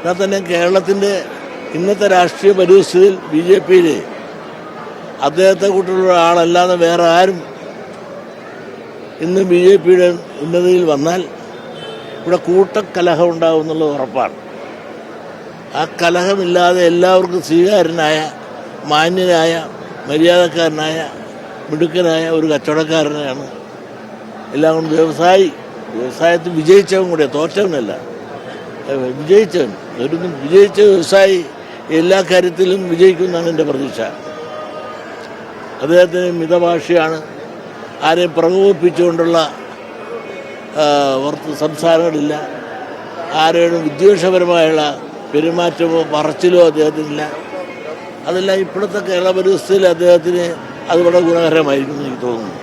എന്നാൽ തന്നെ കേരളത്തിൻ്റെ ഇന്നത്തെ രാഷ്ട്രീയ പരിസ്ഥിതിയിൽ BJP-യിൽ അദ്ദേഹത്തെ കൂട്ടുള്ള ആളല്ലാതെ വേറെ ആരും ഇന്ന് BJP-യുടെ ഉന്നതിയിൽ വന്നാൽ ഇവിടെ കൂട്ടക്കലഹം ഉണ്ടാകും എന്നുള്ളത് ഉറപ്പാണ്. ആ കലഹമില്ലാതെ എല്ലാവർക്കും സ്വീകാര്യനായ, മാന്യനായ, മര്യാദക്കാരനായ, മിടുക്കനായ ഒരു കച്ചവടക്കാരനെയാണ് എല്ലാം കൊണ്ട് വ്യവസായത്തിൽ വിജയിച്ചവൻ കൂടെ, തോറ്റവനല്ല, വിജയിച്ചവൻ. ഒരു വിജയിച്ച വ്യവസായി എല്ലാ കാര്യത്തിലും വിജയിക്കുമെന്നാണ് എൻ്റെ പ്രതീക്ഷ. അദ്ദേഹത്തിന് മിതഭാഷയാണ്. ആരെയും പ്രകോപിപ്പിച്ചുകൊണ്ടുള്ള സംസാരങ്ങളില്ല. ആരെയും വിദ്വേഷപരമായുള്ള പെരുമാറ്റമോ പറച്ചിലോ അദ്ദേഹത്തിനില്ല. അതെല്ലാം ഇപ്പോഴത്തെ കേരള പരിസ്ഥിതിയിൽ അദ്ദേഹത്തിന് അത് വളരെ ഗുണകരമായിരിക്കും എനിക്ക് തോന്നുന്നു.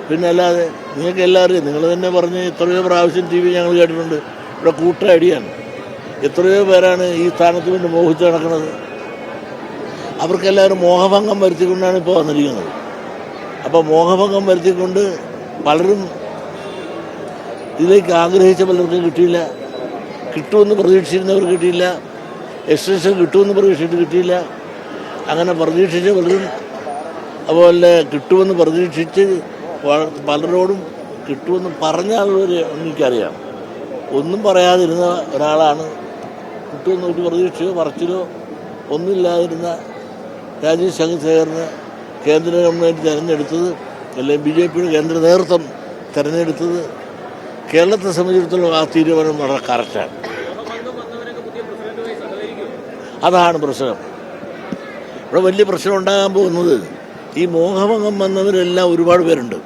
പിന്നെ അല്ലാതെ നിങ്ങൾക്ക് എല്ലാവരും നിങ്ങൾ തന്നെ പറഞ്ഞ് എത്രയോ പ്രാവശ്യം TV ഞങ്ങൾ കേട്ടിട്ടുണ്ട്. ഇവിടെ കൂട്ടയടിയാണ്. എത്രയോ പേരാണ് ഈ സ്ഥാനത്ത് കൊണ്ട് മോഹിച്ച് നടക്കുന്നത്. അവർക്കെല്ലാവരും മോഹഭംഗം വരുത്തിക്കൊണ്ടാണ് ഇപ്പോൾ വന്നിരിക്കുന്നത്. അപ്പോൾ മോഹഭംഗം വരുത്തിക്കൊണ്ട് പലരും ഇതിലേക്ക് ആഗ്രഹിച്ച പലർക്കും കിട്ടിയില്ല. കിട്ടുമെന്ന് പ്രതീക്ഷിച്ചിരുന്നവർ കിട്ടിയില്ല. എക്സ്റ്റൻഷൻ കിട്ടുമെന്ന് പ്രതീക്ഷിച്ചിട്ട് കിട്ടിയില്ല. അങ്ങനെ പ്രതീക്ഷിച്ച പലരും അതുപോലെ കിട്ടുമെന്ന് പ്രതീക്ഷിച്ച് പലരോടും കിട്ടുമെന്ന് പറഞ്ഞ ആളുകൾ എനിക്കറിയാം. ഒന്നും പറയാതിരുന്ന ഒരാളാണ്. കിട്ടുമെന്ന് ഒരു പ്രതീക്ഷയോ പറച്ചിലോ ഒന്നുമില്ലാതിരുന്ന രാജീവ് ചന്ദ്രശേഖറിനെ കേന്ദ്ര ഗവൺമെൻറ് തിരഞ്ഞെടുത്തത്, അല്ലെങ്കിൽ BJP-യുടെ കേന്ദ്ര നേതൃത്വം തിരഞ്ഞെടുത്തത് കേരളത്തെ സംബന്ധിച്ചിടത്തോളം ആ തീരുമാനം വളരെ കറക്റ്റാണ്. അതാണ് പ്രശ്നം. ഇവിടെ വലിയ പ്രശ്നം ഉണ്ടാകാൻ പോകുന്നത് ഈ മോഹഭംഗം വന്നവരെല്ലാം ഒരുപാട് പേരുണ്ട്.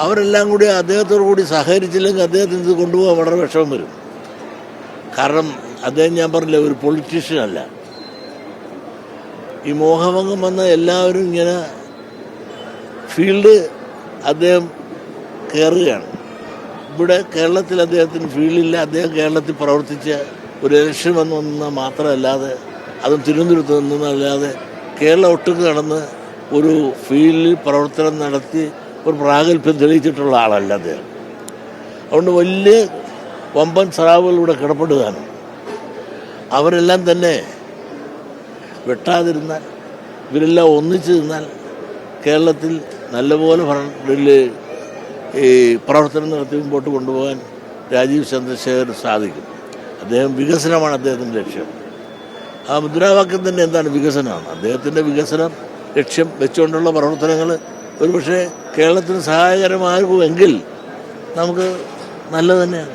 അവരെല്ലാം കൂടി അദ്ദേഹത്തോടു കൂടി സഹകരിച്ചില്ലെങ്കിൽ അദ്ദേഹത്തിന് ഇത് കൊണ്ടുപോകാൻ വളരെ വിഷമം വരും. കാരണം അദ്ദേഹം, ഞാൻ പറഞ്ഞില്ല, ഒരു പൊളിറ്റീഷ്യൻ അല്ല. ഈ മോഹഭംഗം വന്ന എല്ലാവരും ഇങ്ങനെ ഫീൽഡ് അദ്ദേഹം കയറുകയാണ്. ഇവിടെ കേരളത്തിൽ അദ്ദേഹത്തിന് ഫീൽഡില്ല. അദ്ദേഹം കേരളത്തിൽ പ്രവർത്തിച്ച ഒരു ഇലക്ഷൻ വന്നു മാത്രമല്ലാതെ, അതും തിരുവനന്തപുരത്ത് നിന്നല്ലാതെ കേരളം ഒട്ടുക്ക് നടന്ന് ഒരു ഫീൽഡിൽ പ്രവർത്തനം നടത്തി ഒരു പ്രാഗൽഭ്യം തെളിയിച്ചിട്ടുള്ള ആളല്ല അദ്ദേഹം. അതുകൊണ്ട് വലിയ വമ്പൻ സ്രാവുകളിലൂടെ കിടപ്പെടുകയാണ്. അവരെല്ലാം തന്നെ വെട്ടാതിരുന്നാൽ, ഇവരെല്ലാം ഒന്നിച്ചു നിന്നാൽ കേരളത്തിൽ നല്ലപോലെ ഈ പ്രവർത്തനം നടത്തി മുമ്പോട്ട് കൊണ്ടുപോകാൻ രാജീവ് ചന്ദ്രശേഖർ സാധിക്കും. അദ്ദേഹം വികസനമാണ് അദ്ദേഹത്തിൻ്റെ ലക്ഷ്യം. ആ മുദ്രാവാക്യം തന്നെ എന്താണ്? വികസനമാണ്. അദ്ദേഹത്തിൻ്റെ വികസനം ലക്ഷ്യം വെച്ചുകൊണ്ടുള്ള പ്രവർത്തനങ്ങൾ ഒരുപക്ഷെ കേരളത്തിന് സഹായകരമാകുമെങ്കിൽ നമുക്ക് നല്ലത് തന്നെയാണ്.